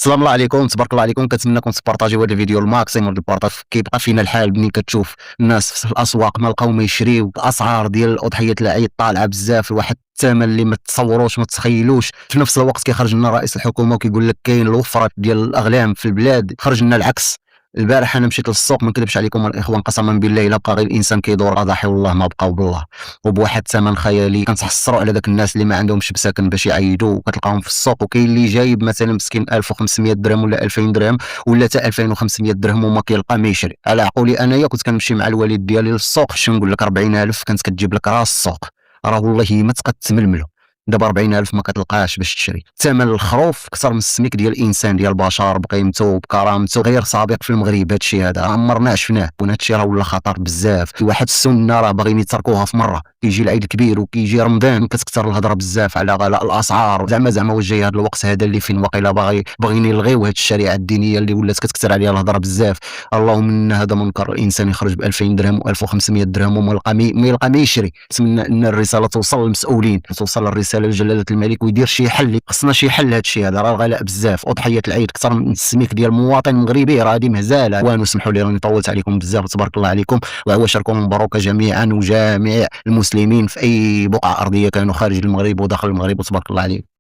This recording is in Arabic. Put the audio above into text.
السلام الله عليكم، تبارك الله عليكم. كنتمنىكم تبارطاجيو هذا الفيديو الماكسيموم ديال البارطاج. كيبقى فينا الحال ملي كتشوف الناس في الاسواق ما لقاو ما يشريو، الاسعار ديال الاضحيه العيد طالعه بزاف لواحد الثمن اللي ما تتصوروش ما تتخيلوش. في نفس الوقت كيخرج لنا رئيس الحكومه وكيقول لك كاين الوفره ديال الاغلام في البلاد، خرج لنا العكس. البارح انا مشيت للسوق، ما نكذبش عليكم الاخوان، قسما بالله الا بقى غير الانسان كيدور اضاحي والله ما بقاو بالله، وبواحد الثمن خيالي. كنتحسروا على داك الناس اللي ما عندهمش مساكن باش يعيدوا، وكتلقاهم في السوق وكاين اللي جايب مثلا مسكين 1500 درهم ولا 2000 درهم ولا حتى 2500 درهم وما كيلقى ما يشري. على عقولي انايا كنت كنمشي مع الوالد ديالي للسوق، شنو نقول لك، 40000 كانت كتجيب لك راس السوق، راه والله ما تقد تململو. دابا 40000 ما كتلقاش باش تشري. ثمن الخروف كثر من السميك ديال الانسان، ديال البشر، بقيمته بكرامته غير سابق في المغرب. هادشي هذا عمرنا شفناه، وهادشي راه ولا خطر بزاف. في واحد السنه راه باغيين يتركوها في مره، كيجي العيد الكبير وكيجي رمضان كتكثر الهضره بزاف على غلاء الاسعار. زعما واش جاي هذا الوقت هذا اللي فين واقيلا باغيين يلغيو هاد الشريعه الدينيه اللي ولات كتكثر عليها الهضره بزاف. اللهم ان هذا منكر، الانسان يخرج ب 2000 درهم و1500 درهم وما يلقى ما يشري. نتمنى ان الرساله توصل للمسؤولين، توصل الرساله لجلاله الملك ويدير شي حل. خصنا شي حل هذا الشيء هذا، راه غلاء بزاف. اضحيه العيد اكثر من السميك ديال المواطن المغربي، راه هذه مهزاله. وانو سمحوا لي راني طولت عليكم بزاف، تبارك الله عليكم، وعواشركم مبروكه جميعا وجميع المسلمين في اي بقعه ارضيه كانوا خارج المغرب وداخل المغرب، وتبارك الله عليكم.